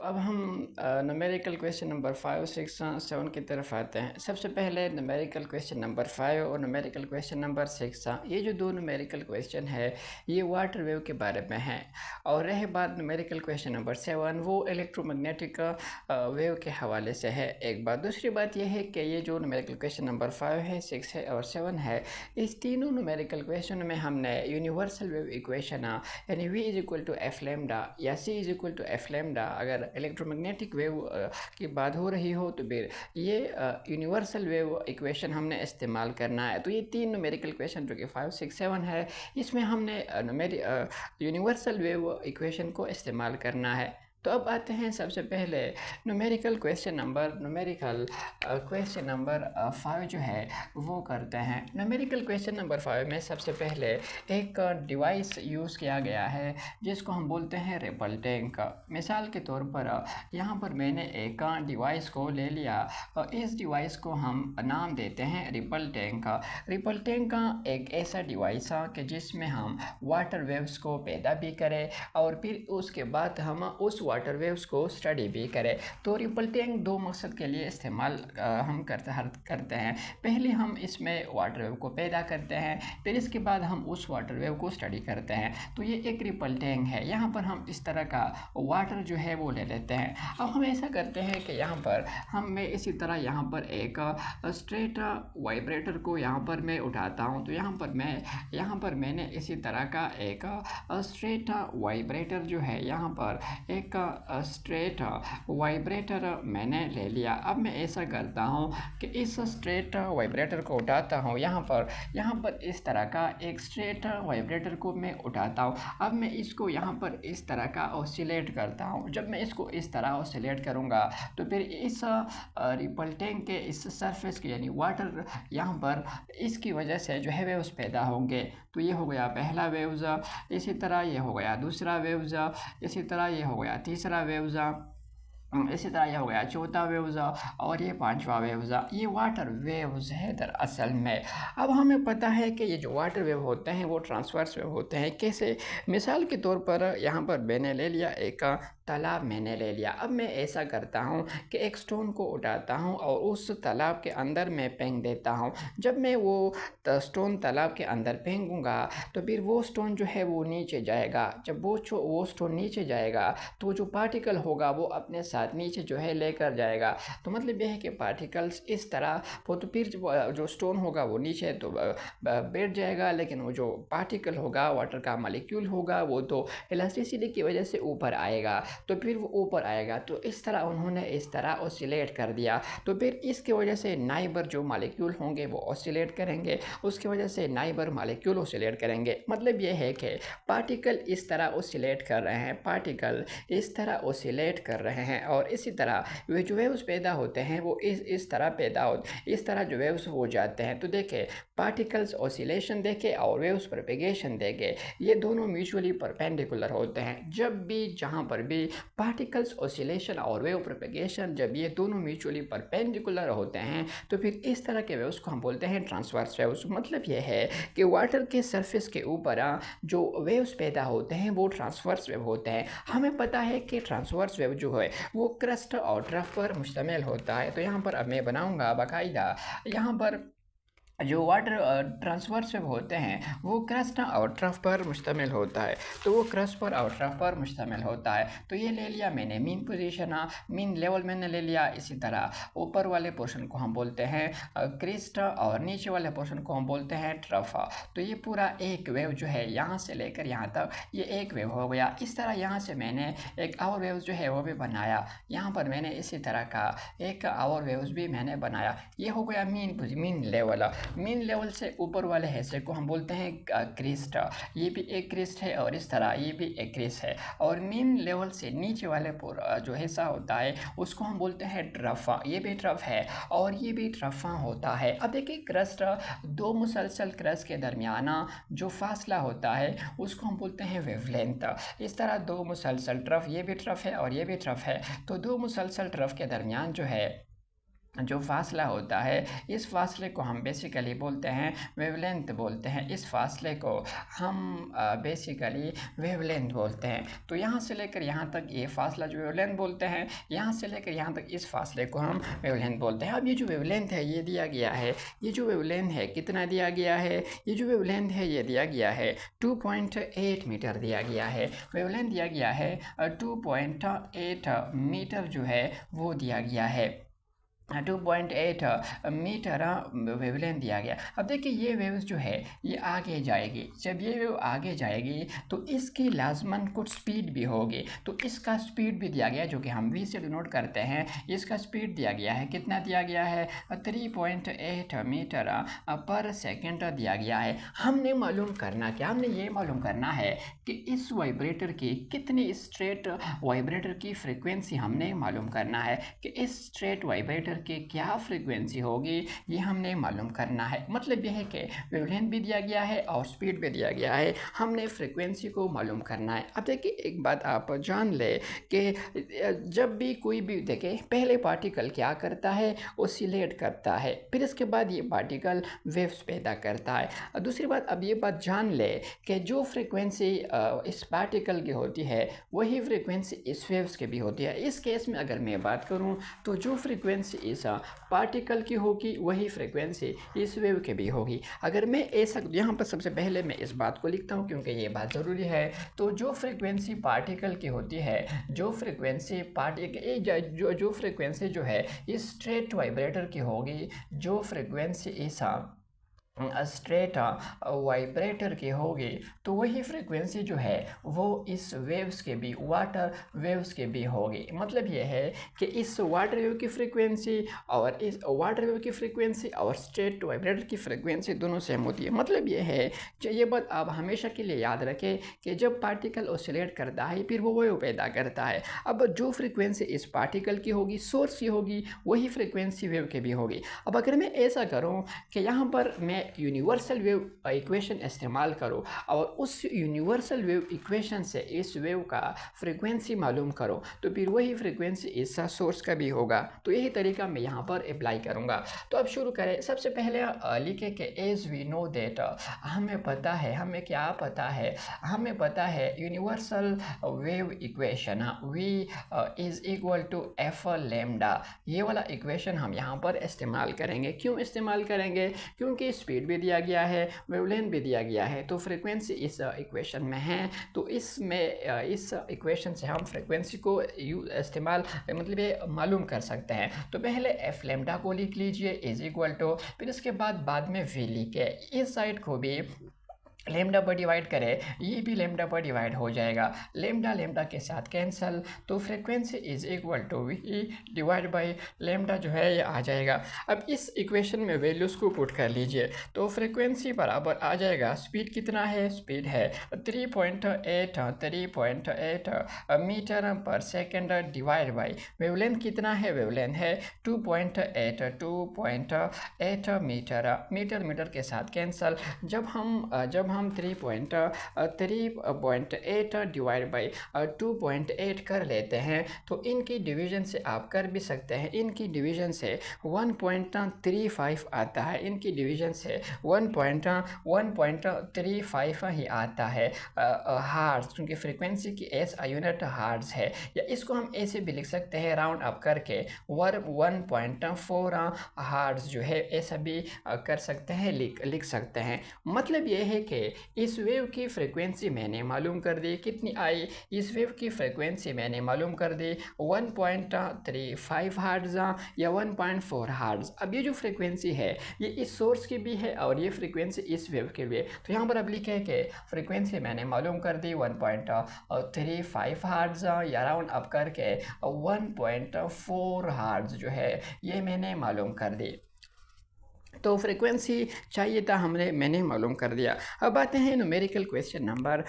अब हम numerical question number 5, 6, 7 की तरफ आते हैं। सबसे पहले न्यूमेरिकल क्वेश्चन नंबर 5 और न्यूमेरिकल क्वेश्चन नंबर 6, ये जो दो न्यूमेरिकल क्वेश्चन है ये वाटर वेव के बारे में है। और रहे बात न्यूमेरिकल क्वेश्चन नंबर 7, वो इलेक्ट्रोमैग्नेटिक वेव के हवाले से है। एक बात, दूसरी बात यह है कि ये जो न्यूमेरिकल क्वेश्चन नंबर 5 है, 6 है और 7 है, इस तीनों न्यूमेरिकल क्वेश्चन में हमने यूनिवर्सल वेव इक्वेशन यानी v is equal to F lambda या c is equal to F lambda, अगर इलेक्ट्रोमैग्नेटिक वेव की बात हो रही हो तो फिर ये यूनिवर्सल वेव इक्वेशन हमने इस्तेमाल करना है। तो ये तीन न्यूमेरिकल इक्वेशन जो कि 5, 6, 7 है, इसमें हमने यूनिवर्सल वेव इक्वेशन को इस्तेमाल करना है। तो अब आते हैं सबसे पहले न्यूमेरिकल क्वेश्चन नंबर 5 जो है वो करते हैं। न्यूमेरिकल क्वेश्चन नंबर 5 में सबसे पहले एक डिवाइस यूज़ किया गया है जिसको हम बोलते हैं रिपल टैंक। मिसाल के तौर पर यहाँ पर मैंने एक डिवाइस को ले लिया और इस डिवाइस को हम नाम देते हैं रिपल टैंक। रिपल टैंक एक ऐसा डिवाइस है कि जिसमें हम वाटर वेव्स को पैदा भी करें और फिर उसके बाद हम उस वाटर वेव्स को स्टडी भी करें। तो रिपल टैंक दो मकसद के लिए इस्तेमाल हम करते हैं। पहले हम इसमें वाटर वेव को पैदा करते हैं, फिर इसके बाद हम उस वाटर वेव को स्टडी करते हैं। तो ये एक रिपल टैंक है। यहाँ पर हम इस तरह का वाटर जो है वो ले लेते हैं। अब हम ऐसा करते हैं कि यहाँ पर मैं इसी तरह यहाँ पर एक स्ट्रेट वाइब्रेटर को यहाँ पर मैं उठाता हूँ। तो यहाँ पर मैंने इसी तरह का एक स्ट्रेट वाइब्रेटर जो है, यहाँ पर एक स्ट्रेट वाइब्रेटर मैंने ले लिया। अब मैं ऐसा करता हूँ कि इस स्ट्रेट वाइब्रेटर को उठाता हूँ। यहाँ पर इस तरह का एक स्ट्रेट वाइब्रेटर को मैं उठाता हूँ। अब मैं इसको यहाँ पर इस तरह का ऑसिलेट करता हूँ। जब मैं इसको इस तरह ऑसिलेट करूँगा तो फिर इस रिपल टैंक के इस सरफेस के यानी वाटर यहाँ पर इसकी वजह से जो है वेव्स पैदा होंगे। तो ये हो गया पहला वेव्स, इसी तरह ये हो गया दूसरा वेव्स, इसी तरह ये हो गया तीसरा वेव्स, इसी तरह यह हो गया चौथा वेव्स और ये पांचवा वेव्स। ये वाटर वेव्स है दरअसल में। अब हमें पता है कि ये जो वाटर वेव होते हैं वो ट्रांसवर्स वेव होते हैं। कैसे? मिसाल के तौर पर यहाँ पर मैंने ले लिया एक तालाब मैंने ले लिया। अब मैं ऐसा करता हूँ कि एक स्टोन को उठाता हूँ और उस तालाब के अंदर मैं फेंक देता हूँ। जब मैं वो स्टोन तालाब के अंदर फेंकूँगा तो फिर वो स्टोन जो है वो नीचे जाएगा। जब वो स्टोन नीचे जाएगा तो जो पार्टिकल होगा वो अपने साथ नीचे जो है लेकर जाएगा। तो मतलब यह है कि पार्टिकल्स इस तरह वो तो फिर जो स्टोन होगा वो नीचे तो बैठ जाएगा, लेकिन वो जो पार्टिकल होगा, वाटर का मॉलिक्यूल होगा, वो तो इलास्टिसिटी की वजह से ऊपर आएगा। तो फिर वो ऊपर आएगा। तो इस तरह उन्होंने इस तरह ऑसिलेट कर दिया। तो फिर इसकी वजह से नाइबर जो मॉलिक्यूल होंगे वो ऑसिलेट करेंगे, उसकी वजह से नाइबर मॉलिक्यूल ऑसिलेट करेंगे। मतलब ये है कि पार्टिकल इस तरह ऑसिलेट कर रहे हैं, पार्टिकल इस तरह ऑसिलेट कर रहे हैं और इसी तरह वे जो वेव्स पैदा होते हैं वो इस तरह पैदा होते, इस तरह जो वेव्स हो जाते हैं। तो देखें, पार्टिकल्स ऑसिलेशन देखें और वेव्स प्रोपेगेशन देखें, ये दोनों म्यूचुअली परपेंडिकुलर होते हैं। जब भी जहाँ पर भी पार्टिकल्स ऑसिलेशन और वेव प्रोपेगेशन, जब ये दोनों म्यूचुअली परपेंडिकुलर होते हैं तो फिर इस तरह के वेव्स को हम बोलते हैं ट्रांसवर्स वेव्स। मतलब ये है कि वाटर के सरफेस के ऊपर जो वेव्स पैदा होते हैं वो ट्रांसवर्स वेव होते हैं। हमें पता है कि ट्रांसवर्स वेव जो है वो क्रस्ट और ट्रफ पर मुश्तमिल होता है। तो यहाँ पर अब मैं बनाऊँगा बाकायदा, यहाँ पर जो वाटर ट्रांसवर्स वेव होते हैं वो क्रस्ट और ट्रफ पर मुश्तमिल होता है। तो वो क्रस्ट पर और ट्रफ पर मुश्तमिल होता है। तो ये ले लिया मैंने मीन पोजीशन, मीन लेवल मैंने ले लिया। इसी तरह ऊपर वाले पोर्शन को हम बोलते हैं क्रिस्ट और नीचे वाले पोर्शन को हम बोलते हैं ट्रफ। तो ये पूरा एक वेव जो है यहाँ से लेकर यहाँ तक ये एक वेव हो गया। इस तरह यहाँ से मैंने एक और वेव जो है वो भी बनाया। यहाँ पर मैंने इसी तरह का एक और वेव्स भी मैंने बनाया। ये हो गया मीन लेवल। मीन लेवल से ऊपर वाले हिस्से को हम बोलते हैं क्रिस्ट। ये भी एक क्रिस्ट है और इस तरह ये भी एक क्रिस्ट है। और मीन लेवल से नीचे वाले जो हिस्सा होता है उसको हम बोलते हैं ट्रफा। ये भी ट्रफ है और ये भी ट्रफा होता है। अब देखिए, क्रस्ट, दो मुसलसल क्रस्ट के दरमियान जो फासला होता है उसको हम बोलते हैं वेवलेंथ। इस तरह दो मुसलसल ट्रफ, ये भी ट्रफ है और ये भी ट्रफ है। तो दो मुसलसल ट्रफ के दरमियान जो है जो फासला होता है, इस फासले को हम बेसिकली बोलते हैं वेवलेंथ बोलते हैं। इस फासले को हम बेसिकली वेवलेंथ बोलते हैं। तो यहाँ से लेकर यहाँ तक ये फासला जो वेवलेंथ बोलते हैं, यहाँ से लेकर यहाँ तक इस फासले को हम वेवलेंथ बोलते हैं। अब ये जो वेवलेंथ है ये दिया गया है, ये जो वेवलेंथ है कितना दिया गया है, ये जो वेवलेंथ है ये दिया गया है 2.8 मीटर दिया गया है। वेवलेंथ दिया गया है 2.8 मीटर जो है वो दिया गया है। 2.8 मीटर वेवलेंथ दिया गया। अब देखिए ये वेव्स जो है ये आगे जाएगी। जब ये वेव आगे जाएगी तो इसकी लाजमन कुछ स्पीड भी होगी। तो इसका स्पीड भी दिया गया है जो कि हम v से डिनोट करते हैं। इसका स्पीड दिया गया है, कितना दिया गया है 3.8 मीटर पर सेकेंड दिया गया है। हमने मालूम करना क्या, हमने ये मालूम करना है कि इस वाइब्रेटर की कितनी स्ट्रेट वाइब्रेटर की फ्रिक्वेंसी हमने मालूम करना है कि इस स्ट्रेट वाइब्रेटर की क्या फ्रीक्वेंसी होगी, ये हमने मालूम करना है। मतलब यह है कि वेवलेंथ भी दिया गया है और स्पीड भी दिया गया है, हमने फ्रीक्वेंसी को मालूम करना है। अब देखिए एक बात आप जान ले कि जब भी कोई भी देखे पहले पार्टिकल क्या करता है, ओसिलेट करता है, फिर इसके बाद ये पार्टिकल वेव्स पैदा करता है। दूसरी बात अब ये बात जान ले कि जो फ्रीक्वेंसी इस पार्टिकल की होती है वही फ्रीक्वेंसी इस वेव्स की भी होती है। इस केस में अगर मैं बात करूं तो जो फ्रीक्वेंसी इस पार्टिकल की होगी वही फ्रीक्वेंसी इस वेव की भी होगी। अगर मैं ऐसा यहाँ पर सबसे पहले मैं इस बात को लिखता हूँ क्योंकि ये बात ज़रूरी है। तो जो फ्रीक्वेंसी पार्टिकल की होती है, जो फ्रीक्वेंसी जो फ्रीक्वेंसी जो है इस स्ट्रेट वाइब्रेटर की होगी, जो फ्रीक्वेंसी इस स्ट्रेट वाइब्रेटर की होगी, तो वही फ्रीक्वेंसी जो है वो इस वेव्स के भी, वाटर वेव्स के भी होगी। मतलब ये है कि इस वाटर वेव की फ्रीक्वेंसी और इस वाटर वेव की फ्रीक्वेंसी और स्ट्रेट वाइब्रेटर की फ्रीक्वेंसी दोनों सेम होती है। मतलब ये है कि ये बात आप हमेशा के लिए याद रखें कि जब पार्टिकल ऑसिलेट करता है फिर वो वेव पैदा करता है। अब जो फ्रीक्वेंसी इस पार्टिकल की होगी, सोर्स की होगी, वही फ्रीक्वेंसी वेव की भी होगी। अब अगर मैं ऐसा करूँ कि यहाँ पर मैं यूनिवर्सल वेव इक्वेशन इस्तेमाल करो और उस यूनिवर्सल वेव इक्वेशन से इस वेव का फ्रीक्वेंसी मालूम करो, तो फिर वही फ्रीक्वेंसी इस सोर्स का भी होगा। तो यही तरीका मैं यहाँ पर अप्लाई करूँगा। तो अब शुरू करें। सबसे पहले लिखे कि एज वी नो दैट, हमें पता है, हमें क्या पता है, हमें पता है universal wave equation V is equal to F lambda. ये वाला इक्वेशन हम यहाँ पर इस्तेमाल करेंगे। क्यों इस्तेमाल करेंगे? क्योंकि स्पीड भी दिया गया है, वेवलेंथ भी दिया गया है, तो फ्रीक्वेंसी इस इक्वेशन में है। तो इसमें इस इक्वेशन से हम फ्रीक्वेंसी को इस्तेमाल मतलब ये मालूम कर सकते हैं। तो पहले एफ लेम्डा को लिख लीजिए इज इक्वल टू, फिर इसके बाद में वी लिखे, इस साइड को भी लेमडा पर डिवाइड करें, ये भी लेमडा पर डिवाइड हो जाएगा, लेमडा लेमडा के साथ कैंसल, तो frequency is equal to V divide by lambda जो है ये आ जाएगा। अब इस इक्वेशन में वैल्यूज़ को पुट कर लीजिए, तो फ्रीक्वेंसी बराबर आ जाएगा, स्पीड कितना है, स्पीड है 3.8 मीटर पर सेकेंड डिवाइड बाई वेवलेंथ कितना है, वेवलेंथ है 2.8 मीटर मीटर के साथ कैंसल। जब हम 3.8 डिवाइड बाई 2.8 कर लेते हैं तो इनकी डिवीजन से आप कर भी सकते हैं, इनकी डिवीजन से 1.35 आता है, इनकी डिवीजन से 1.35 ही आता है हार्ट्स, क्योंकि फ्रीक्वेंसी की एस यूनिट हार्ट्स है। या इसको हम ऐसे भी लिख सकते हैं राउंड अप करके 1.4 हार्ट्स जो है ऐसा भी कर सकते हैं, लिख सकते हैं। मतलब ये है कि इस वेव की फ्रीक्वेंसी मैंने मालूम कर दी, कितनी आई, इस वेव की फ्रीक्वेंसी मैंने मालूम कर दी 1.35 हार्ट्ज या 1.4 हार्ट्ज। अब ये जो फ्रीक्वेंसी है ये इस सोर्स की भी है और ये फ्रीक्वेंसी इस वेव की भी है। तो यहाँ पर अब लिखे कि फ्रीक्वेंसी मैंने मालूम कर दी 1.35 हार्ट्ज या राउंड अप करके 1.4 हार्ट्ज जो है ये मैंने मालूम कर दी। तो फ्रीक्वेंसी चाहिए था मैंने मालूम कर दिया। अब आते हैं न्यूमेरिकल क्वेश्चन नंबर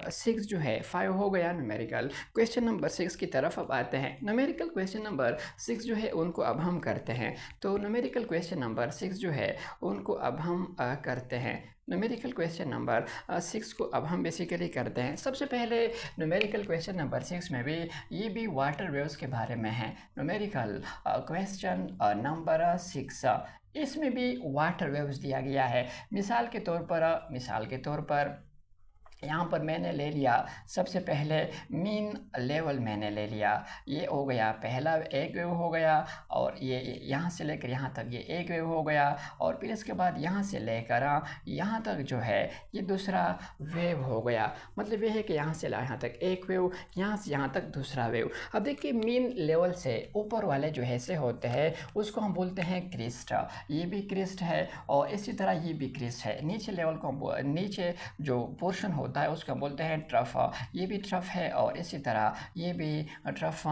6 जो है 5 हो गया न्यूमेरिकल क्वेश्चन नंबर 6 की तरफ अब आते हैं। न्यूमेरिकल क्वेश्चन नंबर 6 जो है उनको अब हम करते हैं। तो न्यूमेरिकल क्वेश्चन नंबर 6 जो है उनको अब हम करते हैं। न्यूमेरिकल क्वेश्चन नंबर 6 को अब हम बेसिकली करते हैं। सबसे पहले न्यूमेरिकल क्वेश्चन नंबर 6 में भी ये भी वाटर वेव्स के बारे में है। न्यूमेरिकल क्वेश्चन नंबर 6 इसमें भी वाटर वेव्स दिया गया है। मिसाल के तौर पर यहाँ पर मैंने ले लिया सबसे पहले मीन लेवल मैंने ले लिया, ये हो गया पहला एक वेव हो गया, और ये यहाँ से लेकर यहाँ तक ये एक वेव हो गया, और फिर इसके बाद यहाँ से लेकर यहाँ तक जो है ये दूसरा वेव हो गया। मतलब ये है कि यहाँ से यहाँ तक एक वेव, यहाँ से यहाँ तक दूसरा वेव। अब देखिए मीन लेवल से ऊपर वाले जो ऐसे होते हैं उसको हम बोलते हैं क्रिस्ट, ये भी क्रिस्ट है और इसी तरह ये भी क्रिस्ट है। नीचे लेवल को नीचे जो पोर्शन होता है उसको बोलते हैं ट्रफ, ये भी ट्रफ है और इसी तरह ये भी ट्रफ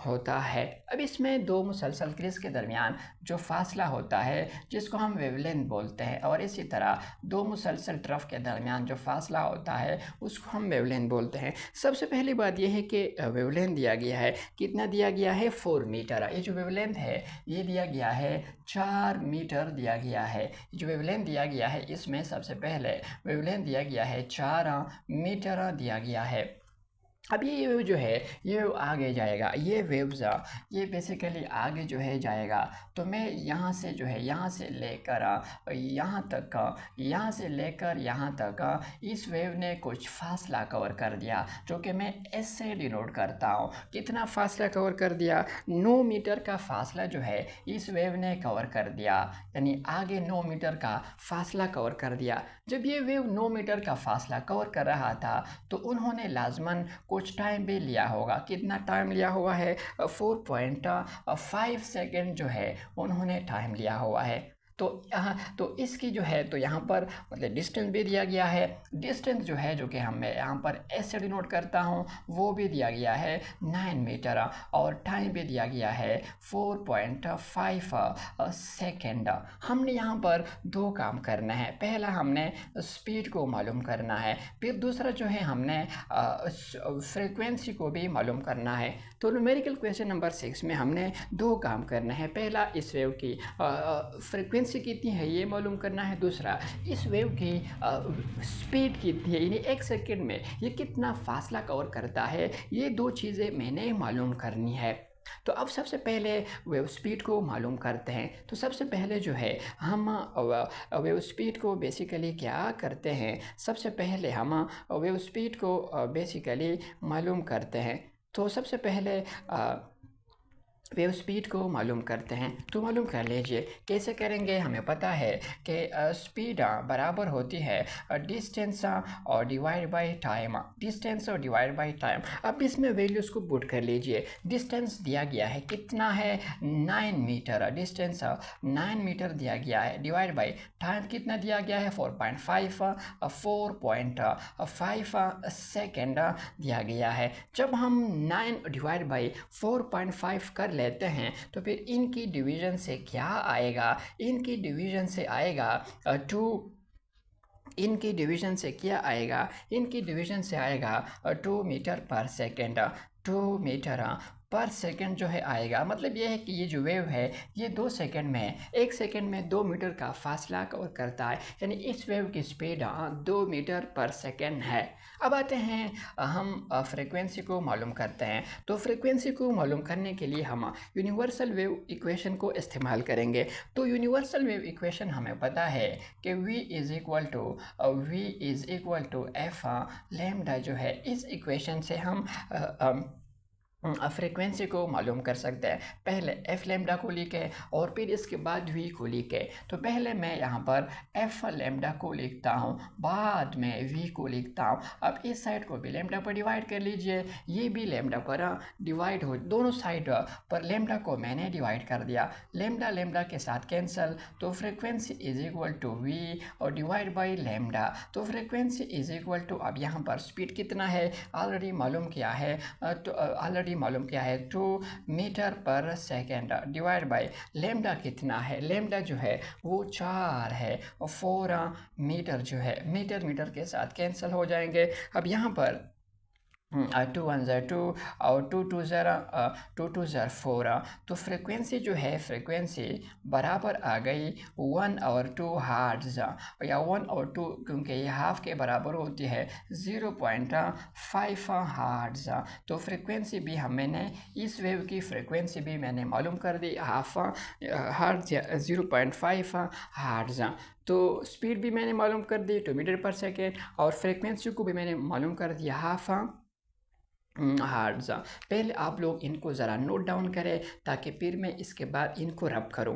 होता है। अब इसमें दो मुसलसल क्रिस्ट के दरमियान जो फासला होता है जिसको हम वेवलेंथ बोलते हैं, और इसी तरह दो मुसलसल ट्रफ के दरमियान जो फासला होता है उसको हम वेवलेंथ बोलते हैं। सबसे पहली बात यह है कि वेवलेंथ दिया गया है, कितना दिया गया है 4 मीटर। ये जो वेवलेंथ है ये दिया गया है 4 मीटर दिया गया है। जो वेवलेंथ दिया गया है इसमें सबसे पहले वेवलेंथ दिया गया है 4 मीटर दिया गया है। अब ये वेव जो है ये आगे जाएगा, ये वेव्स ये बेसिकली आगे जो है जाएगा। तो मैं यहाँ से जो है यहाँ से लेकर यहाँ से लेकर यहाँ तक इस वेव ने कुछ फासला कवर कर दिया, जो कि मैं एस से डिनोट करता हूँ। कितना फासला कवर कर दिया? 9 मीटर का फासला जो है इस वेव ने कवर कर दिया, यानी आगे 9 मीटर का फासला कवर कर दिया। जब ये वेव 9 मीटर का फासला कवर कर रहा था तो उन्होंने लाजमन कुछ टाइम भी लिया होगा। कितना टाइम लिया हुआ है? 4.5 सेकेंड जो है उन्होंने टाइम लिया हुआ है। तो इसकी जो है तो यहाँ पर मतलब डिस्टेंस भी दिया गया है। डिस्टेंस जो है जो कि मैं यहाँ पर एस से डिनोट करता हूँ वो भी दिया गया है 9 मीटर, और टाइम भी दिया गया है 4.5 सेकेंड। हमने यहाँ पर दो काम करना है। पहला हमने स्पीड को मालूम करना है, फिर दूसरा जो है हमने फ्रीक्वेंसी को भी मालूम करना है। तो न्यूमेरिकल क्वेश्चन नंबर 6 में हमने दो काम करना है। पहला इस वेव की फ्रीक्वेंसी कितनी है ये मालूम करना है, दूसरा इस वेव की स्पीड कितनी है, यानी एक सेकेंड में ये कितना फासला कवर करता है, ये दो चीज़ें मैंने मालूम करनी है। तो अब सबसे पहले वेव स्पीड को मालूम करते हैं। तो सबसे पहले जो है हम वेव स्पीड को बेसिकली क्या करते हैं, सबसे पहले हम वेव स्पीड को बेसिकली मालूम करते हैं। तो सबसे पहले वेव स्पीड को मालूम करते हैं। तो मालूम कर लीजिए कैसे करेंगे। हमें पता है कि स्पीड बराबर होती है डिस्टेंस और डिवाइड बाय टाइम, डिस्टेंस और डिवाइड बाय टाइम। अब इसमें वैल्यूज़ को पुट कर लीजिए। डिस्टेंस दिया गया है कितना है 9 मीटर, डिस्टेंस 9 मीटर दिया गया है, डिवाइड बाय टाइम कितना दिया गया है 4.5 सेकेंड दिया गया है। जब हम 9 डिवाइड बाई 4.5 कर लेते हैं तो फिर इनकी डिवीज़न से क्या आएगा, इनकी डिवीज़न से आएगा 2, इनकी डिवीज़न से क्या आएगा, इनकी डिवीज़न से आएगा 2 मीटर पर सेकेंड, 2 मीटर पर सेकेंड जो है आएगा। मतलब ये है कि ये जो वेव है ये 2 सेकेंड में, 1 सेकेंड में 2 मीटर का फासला कवर करता है, यानी इस वेव की स्पीड 2 मीटर पर सेकेंड है। अब आते हैं हम फ्रीक्वेंसी को मालूम करते हैं। तो फ्रीक्वेंसी को मालूम करने के लिए हम यूनिवर्सल वेव इक्वेशन को इस्तेमाल करेंगे। तो यूनिवर्सल वेव इक्वेशन हमें पता है कि v is equal to F lambda जो है। इस इक्वेशन से हम फ्रीक्वेंसी को मालूम कर सकते हैं। पहले एफ लेमडा को लिखे और फिर इसके बाद वी को लिखे। तो पहले मैं यहाँ पर एफ लेमडा को लिखता हूँ, बाद में वी को लिखता हूँ। अब इस साइड को भी लेमडा पर डिवाइड कर लीजिए, ये भी लेमडा पर डिवाइड हो, दोनों साइड पर लेमडा को मैंने डिवाइड कर दिया। लेमडा लेमडा के साथ कैंसिल, तो frequency is equal to V और डिवाइड बाई लेमडा। तो फ्रीक्वेंसी इज इक्वल टू, अब यहाँ पर स्पीड कितना है ऑलरेडी मालूम किया है, तो ऑलरेडी मालूम किया है 2 मीटर पर सेकेंड, डिवाइड बाय लेमडा कितना है, लेमडा जो है वो 4 है और 4 मीटर जो है मीटर मीटर के साथ कैंसिल हो जाएंगे। अब यहाँ पर टू वन ज़र टू और टू टू ज़र फोर। तो फ्रिक्वेंसी जो है फ्रिक्वेंसी बराबर आ गई 1/2 हर्ट्ज़, या 1/2 क्योंकि ये हाफ के बराबर होती है 0.5 हर्ट्ज़। तो फ्रिक्वेंसी भी मैंने इस वेव की फ्रिक्वेंसी भी मैंने मालूम कर दी, हाफ हर्ट्ज़ या 0.5 हर्ट्ज़। तो स्पीड भी मैंने मालूम कर दी 2 मीटर पर सेकेंड, और फ्रिक्वेंसी को भी मैंने मालूम कर दिया हाफ हर्ट्ज़। पहले आप लोग इनको ज़रा नोट डाउन करें ताकि फिर मैं इसके बाद इनको रब करूं।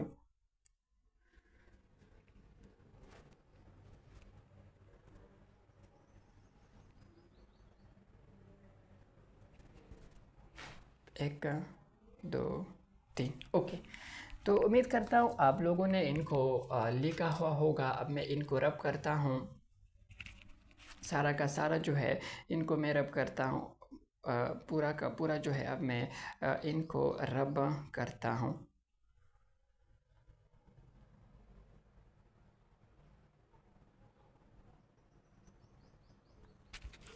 एक, दो, तीन, ओके। तो उम्मीद करता हूँ आप लोगों ने इनको लिखा हुआ होगा। अब मैं इनको रब करता हूँ, सारा का सारा जो है इनको मैं रब करता हूँ, पूरा का पूरा जो है अब मैं इनको रब करता हूँ।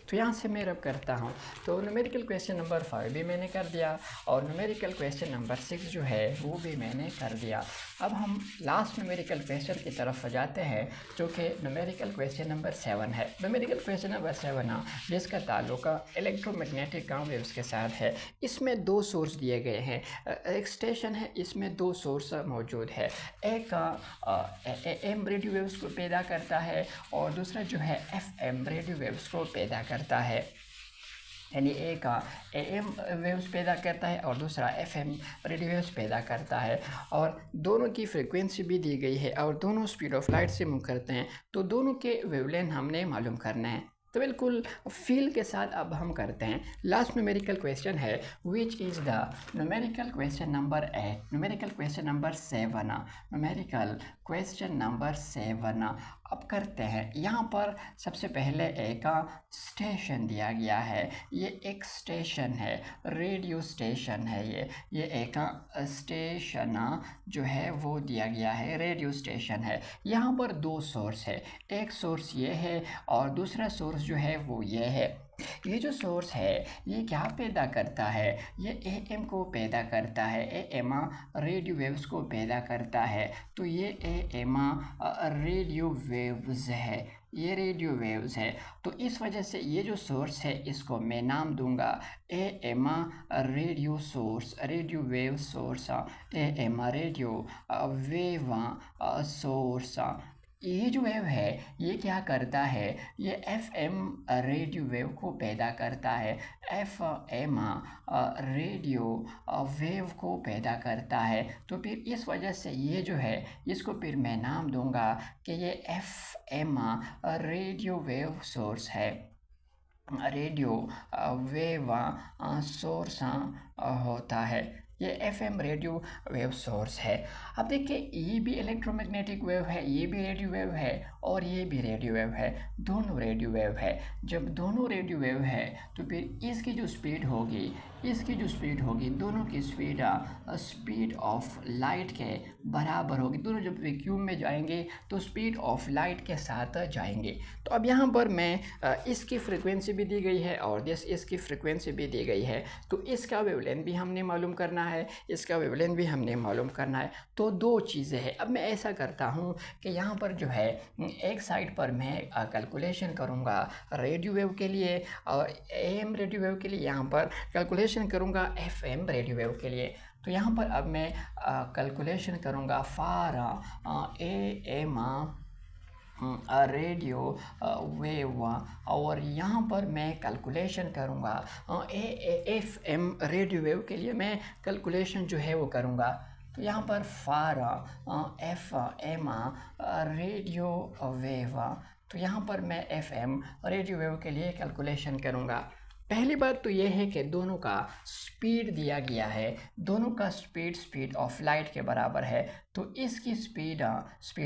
तो यहाँ से मैं रब करता हूँ। तो न्यूमेरिकल क्वेश्चन नंबर 5 भी मैंने कर दिया, और न्यूमेरिकल क्वेश्चन नंबर 6 जो है वो भी मैंने कर दिया। अब हम लास्ट न्यूमेरिकल क्वेश्चन की तरफ जाते हैं, जो कि न्यूमेरिकल क्वेश्चन नंबर 7 है। न्यूमेरिकल क्वेश्चन नंबर 7 जिसका ताल्लुक इलेक्ट्रोमैग्नेटिक वेव्स के साथ है। इसमें दो सोर्स दिए गए हैं, एक स्टेशन है, इसमें दो सोर्स मौजूद है। एक AM रेडियो वेव्स को पैदा करता है, और दूसरा जो है FM रेडियो वेव्स को पैदा करता है। यानी एक AM वेव्स पैदा करता है और दूसरा FM रेडियो वेव्स पैदा करता है, और दोनों की फ्रीक्वेंसी भी दी गई है, और दोनों स्पीड ऑफ लाइट से मूव करते हैं। तो दोनों के वेवलेंथ हमने मालूम करना है। तो बिल्कुल फील के साथ अब हम करते हैं। लास्ट न्यूमेरिकल क्वेश्चन है, which is the numerical question number 8, numerical question number 7, numerical question number 7। अब करते हैं। यहाँ पर सबसे पहले एक स्टेशन दिया गया है। ये एक स्टेशन है, रेडियो स्टेशन है। ये एक स्टेशन जो है वो दिया गया है, रेडियो स्टेशन है। यहाँ पर दो सोर्स है, एक सोर्स ये है और दूसरा सोर्स जो है वो ये है। ये जो सोर्स है ये क्या पैदा करता है, ये AM को पैदा करता है, AM रेडियो वेव्स को पैदा करता है। तो ये AM रेडियो वेव्स है, ये रेडियो वेव्स है। तो इस वजह से ये जो सोर्स है इसको मैं नाम दूंगा AM radio source, radio wave source, AM radio wave source. ये जो वेव है ये क्या करता है, ये FM रेडियो वेव को पैदा करता है, FM रेडियो वेव को पैदा करता है। तो फिर इस वजह से ये जो है इसको फिर मैं नाम दूंगा कि ये FM रेडियो वेव सोर्स है, रेडियो वेव सोर्स होता है। ये FM रेडियो वेव सोर्स है। अब देखिए ये भी इलेक्ट्रोमैग्नेटिक वेव है, ये भी रेडियो वेव है, और ये भी रेडियो वेव है, दोनों रेडियो वेव है। जब दोनों रेडियो वेव है तो फिर इसकी जो स्पीड होगी, इसकी जो स्पीड होगी, दोनों की स्पीड स्पीड ऑफ लाइट के बराबर होगी। दोनों जब वैक्यूम में जाएंगे तो स्पीड ऑफ लाइट के साथ जाएंगे। तो अब यहाँ पर मैं इसकी फ्रिक्वेंसी भी दी गई है और इसकी फ्रिक्वेंसी भी दी गई है। तो इसका वेवलेंथ भी हमने मालूम करना है, इसका वेवलेंथ भी हमने मालूम करना है। तो दो चीज़ें हैं। अब मैं ऐसा करता हूँ कि यहाँ पर जो है एक साइड पर मैं कैलकुलेशन करूँगा रेडियो वेव के लिए, और AM रेडियो वेव के लिए यहाँ पर कैलकुलेशन करूँगा FM रेडियो वेव के लिए। तो यहाँ पर अब मैं कैलकुलेशन करूँगा फॉर AM रेडियो वेव, और यहाँ पर मैं कैलकुलेशन करूँगा FM रेडियो वेव के लिए मैं कैलकुलेशन जो है वो करूँगा। तो यहाँ पर फॉर FM रेडियो वेव, तो यहाँ पर मैं FM रेडियो वेव के लिए कैलकुलेशन करूँगा। पहली बात तो ये है कि दोनों का स्पीड दिया गया है, दोनों का स्पीड ऑफ लाइट के बराबर है। तो इसकी स्पीड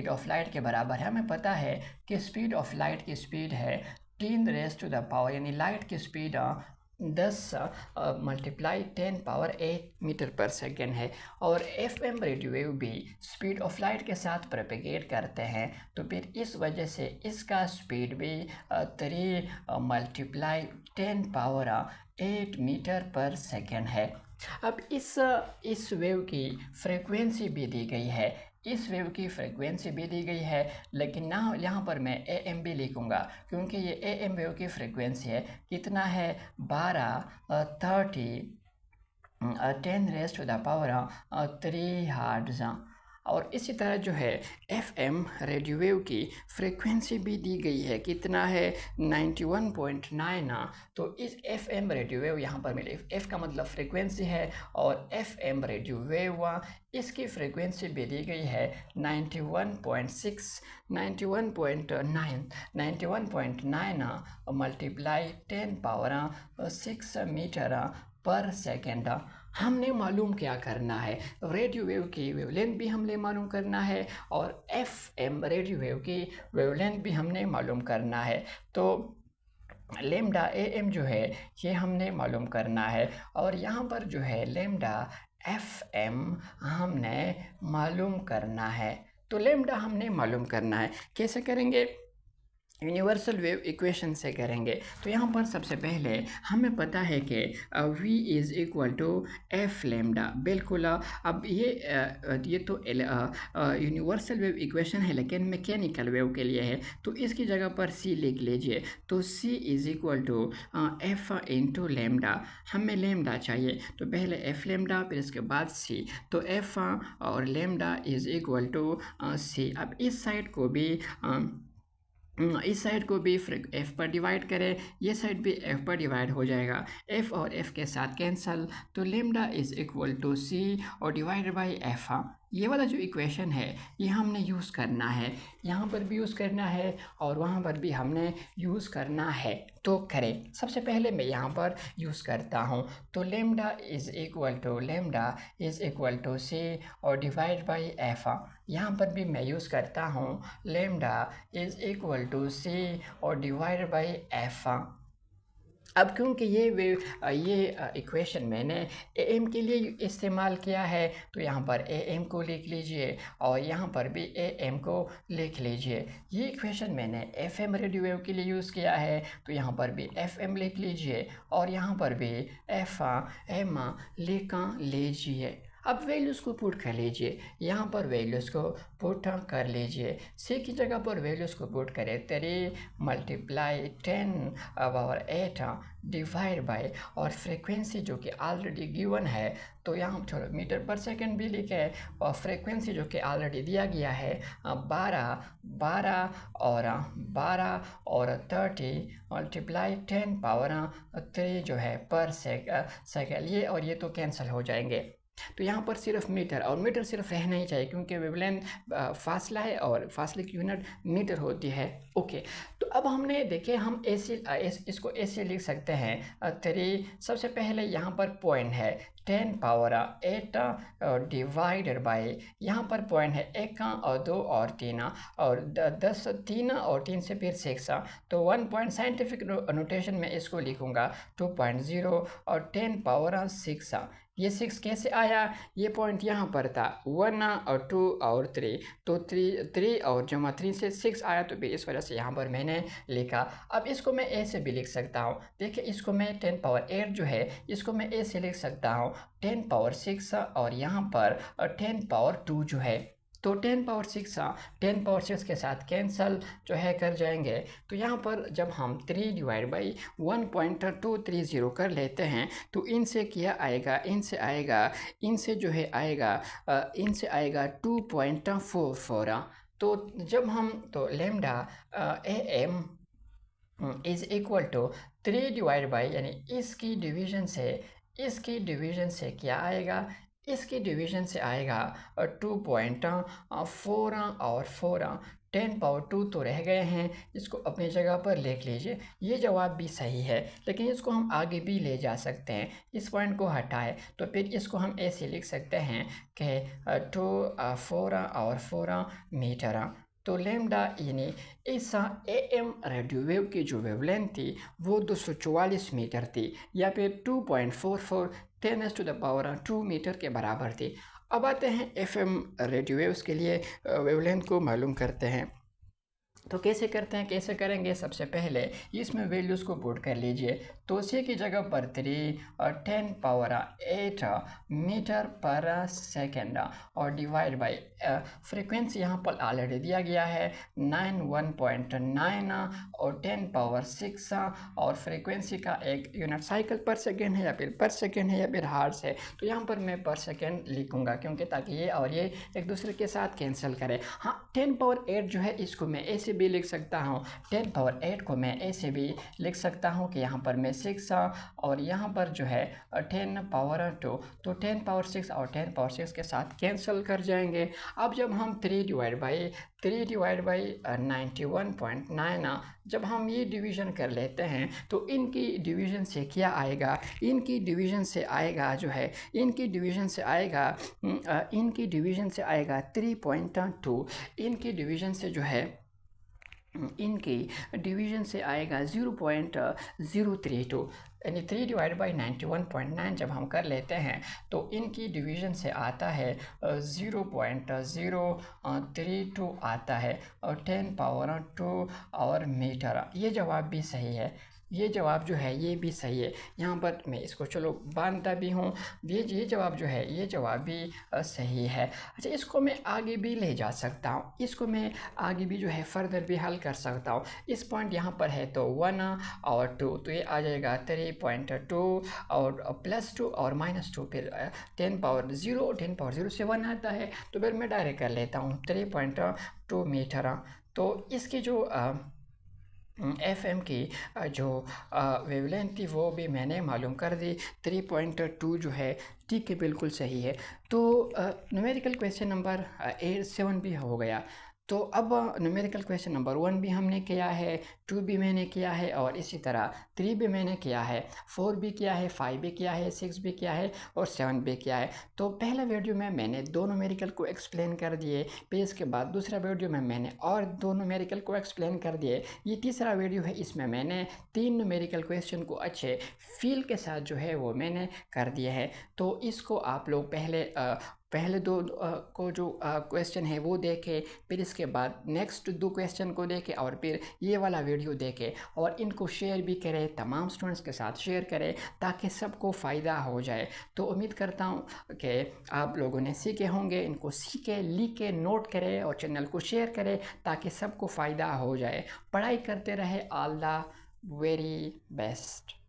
ऑफ लाइट के बराबर है। हमें पता है कि स्पीड ऑफ लाइट की स्पीड है 10 रेज़ टू द पावर, यानी लाइट की स्पीड 10 मल्टीप्लाई 10 पावर 8 मीटर पर सेकेंड है। और FM रेडियो वेव भी स्पीड ऑफ लाइट के साथ प्रोपेगेट करते हैं, तो फिर इस वजह से इसका स्पीड भी 3 मल्टीप्लाई 10 पावर 8 मीटर पर सेकेंड है। अब इस वेव की फ्रीक्वेंसी भी दी गई है, इस वेव की फ्रीक्वेंसी भी दी गई है, लेकिन ना यहाँ पर मैं AM भी लिखूँगा क्योंकि ये AM वेव की फ्रीक्वेंसी है। कितना है? 10 हर्ट्ज़। और इसी तरह जो है FM रेडियो वेव की फ्रीक्वेंसी भी दी गई है, कितना है? 91.9। तो इस FM रेडियो वेव यहाँ पर मेरे F का मतलब फ्रीक्वेंसी है, और FM रेडियो वेव इसकी फ्रीक्वेंसी भी दी गई है 91.9 मल्टीप्लाई 10 पावर 6 मीटर पर सेकेंड। हमने मालूम क्या करना है? रेडियो वेव की वेवलेंथ भी हमने मालूम करना है, और FM रेडियो वेव की वेवलेंथ भी हमने मालूम करना है। तो लेम्डा AM जो है ये हमने मालूम करना है, और यहाँ पर जो है लेम्डा FM हमने मालूम करना है। तो लेम्डा हमने मालूम करना है, कैसे करेंगे? यूनिवर्सल वेव इक्वेशन से करेंगे। तो यहाँ पर सबसे पहले हमें पता है कि V is equal to F lambda. बिल्कुल। अब ये तो यूनिवर्सल वेव इक्वेशन है, लेकिन मैकेनिकल वेव के लिए है, तो इसकी जगह पर C लिख लीजिए। तो C is equal to F into lambda. हमें लेमडा चाहिए, तो पहले एफ लेमडा फिर इसके बाद C। तो एफ और lambda is equal to C। अब इस साइड को भी F पर डिवाइड करें, ये साइड भी F पर डिवाइड हो जाएगा, F और F के साथ कैंसल। तो lambda is equal to C और डिवाइडेड बाई F। ये वाला जो इक्वेशन है ये हमने यूज़ करना है, यहाँ पर भी यूज़ करना है और वहाँ पर भी हमने यूज़ करना है। तो करें, सबसे पहले मैं यहाँ पर यूज़ करता हूँ। तो lambda is equal to C और डिवाइड बाई F। यहाँ पर भी मैं यूज़ करता हूँ lambda is equal to C और डिवाइड बाई F। अब क्योंकि ये इक्वेशन मैंने AM के लिए इस्तेमाल किया है, तो यहाँ पर AM को लिख लीजिए और यहाँ पर भी AM को लिख लीजिए। ये इक्वेशन मैंने FM रेडियो वेव के लिए यूज़ किया है, तो यहाँ पर भी FM लिख लीजिए और यहाँ पर भी FM लिख लीजिए। अब वैल्यूज़ को पुट कर लीजिए, यहाँ पर वैल्यूज़ को पुट कर लीजिए। C की जगह पर वैल्यूज़ को पुट करें, 3 मल्टीप्लाई 10 पावर 8 डिवाइड बाय, और फ्रीक्वेंसी जो कि ऑलरेडी गिवन है, तो यहाँ चलो मीटर पर सेकंड भी लिखे, और फ्रीक्वेंसी जो कि ऑलरेडी दिया गया है 12 और 30 मल्टीप्लाई 10 पावर 3 जो है पर सेकंड। ये और ये तो कैंसिल हो जाएंगे, तो यहाँ पर सिर्फ मीटर, और मीटर सिर्फ रहना ही चाहिए क्योंकि वेवलेंथ फासला है और फासले की यूनिट मीटर होती है। ओके, तो अब हमने देखे हम इसको ऐसे लिख सकते हैं 3। सबसे पहले यहाँ पर पॉइंट है 10 पावर 8 डिवाइडेड बाई, यहाँ पर पॉइंट है 1 और 2 और 3 और 10, 3 और 3 से फिर 6, तो 1 पॉइंट साइंटिफिक नोटेशन में इसको लिखूँगा 2.0 और 10 पावर 6। ये 6 कैसे आया? ये पॉइंट यहाँ पर था 1 और 2 और 3, तो 3 और जमा 3 से 6 आया, तो भी इस वजह से यहाँ पर मैंने लिखा। अब इसको मैं ऐसे भी लिख सकता हूँ, देखिए इसको मैं 10 पावर 8 जो है इसको मैं ऐसे लिख सकता हूँ 10 पावर 6 और यहाँ पर 10 पावर 2 जो है, तो 10 पावर 6 के साथ कैंसल जो है कर जाएंगे। तो यहाँ पर जब हम 3 डिवाइड बाई 1.230 कर लेते हैं, तो इनसे क्या आएगा? इनसे आएगा 2.44। तो जब हम तो lambda AM is equal to 3 divide by, यानी इसकी डिवीज़न से क्या आएगा? इसकी डिवीज़न से आएगा 2.4 और 4, 10 पावर 2 तो रह गए हैं, इसको अपनी जगह पर लिख लीजिए। ये जवाब भी सही है, लेकिन इसको हम आगे भी ले जा सकते हैं, इस पॉइंट को हटाएं, तो फिर इसको हम ऐसे लिख सकते हैं कि 4 और 4 मीटर। तो लैम्डा यानी इस AM रेडियो वेव की जो वेवलेंथ थी वो 244 मीटर थी या फिर 2.44 10⁻² मीटर के बराबर थी। अब आते हैं FM रेडियो वेव्स के लिए वेवलेंथ को मालूम करते हैं। तो कैसे करते हैं, कैसे करेंगे? सबसे पहले इसमें वैल्यूज़ को पुट कर लीजिए। तो सी की जगह पर 3 और 10⁸ मीटर पर सेकेंड और डिवाइड बाई फ्रीक्वेंसी यहाँ पर ऑलरेडी दिया गया है 91.9 और 10⁻6 और फ्रीक्वेंसी का एक यूनिट साइकिल पर सेकेंड है या फिर पर सेकेंड है या फिर हर्ट्ज है। तो यहाँ पर मैं पर सेकेंड लिखूँगा क्योंकि ताकि ये और ये एक दूसरे के साथ कैंसिल करें। हाँ, 10⁸ जो है इसको मैं ऐसे भी लिख सकता हूँ, 10⁸ को मैं ऐसे भी लिख सकता हूँ कि यहाँ पर मैं 6 और यहाँ पर जो है 10⁻², तो 10⁻6 और 10⁻6 के साथ कैंसिल कर जाएंगे। अब जब हम 3 डिवाइड बाई 91.9 जब हम ये डिवीज़न कर लेते हैं तो इनकी डिवीज़न से क्या आएगा, इनकी डिवीज़न से आएगा जो है इनकी डिवीज़न से आएगा 3.2, इनकी डिवीज़न से जो है इनकी डिवीज़न से आएगा 0.032 यानी 3 डिवाइड बाई 91.9 जब हम कर लेते हैं तो इनकी डिवीज़न से आता है 0.032 आता है और 10⁻² और मीटर। ये जवाब भी सही है, ये जवाब जो है ये भी सही है। यहाँ पर मैं इसको चलो बांधता भी हूँ, ये जवाब जो है ये जवाब भी सही है। अच्छा, इसको मैं आगे भी ले जा सकता हूँ, इसको मैं आगे भी जो है फर्दर भी हल कर सकता हूँ। इस पॉइंट यहाँ पर है तो 1 और 2, तो ये आ जाएगा 3.2 और +2 और -2, फिर 10⁻0 से 1 आता है। तो फिर मैं डायरेक्ट कर लेता हूँ 3.2 मीटर। तो इसकी जो FM की जो वेवलेंथ थी वो भी मैंने मालूम कर दी। 3.2 जो है ठीक है, बिल्कुल सही है। तो न्यूमेरिकल क्वेश्चन नंबर 7 भी हो गया। तो अब न्यूमेरिकल क्वेश्चन नंबर 1 भी हमने किया है, 2 भी मैंने किया है और इसी तरह 3 भी मैंने किया है, 4 भी किया है, 5 भी किया है, 6 भी किया है और 7 भी किया है। तो पहला वीडियो में मैंने 2 न्यूमेरिकल को एक्सप्लेन कर दिए, फिर इसके बाद दूसरा वीडियो में मैंने और 2 न्यूमेरिकल को एक्सप्लेन कर दिए। ये तीसरा वीडियो है, इसमें मैंने 3 न्यूमेरिकल क्वेश्चन को अच्छे फील के साथ जो है वो मैंने कर दिए हैं। तो इसको आप लोग पहले 2 को जो क्वेश्चन है वो देखें, फिर इसके बाद नेक्स्ट 2 क्वेश्चन को देखें और फिर ये वाला वीडियो देखें और इनको शेयर भी करें, तमाम स्टूडेंट्स के साथ शेयर करें ताकि सबको फ़ायदा हो जाए। तो उम्मीद करता हूँ कि आप लोगों ने सीखे होंगे, इनको सीखे, लिखे, नोट करें और चैनल को शेयर करें ताकि सबको फ़ायदा हो जाए। पढ़ाई करते रहे। All the very best.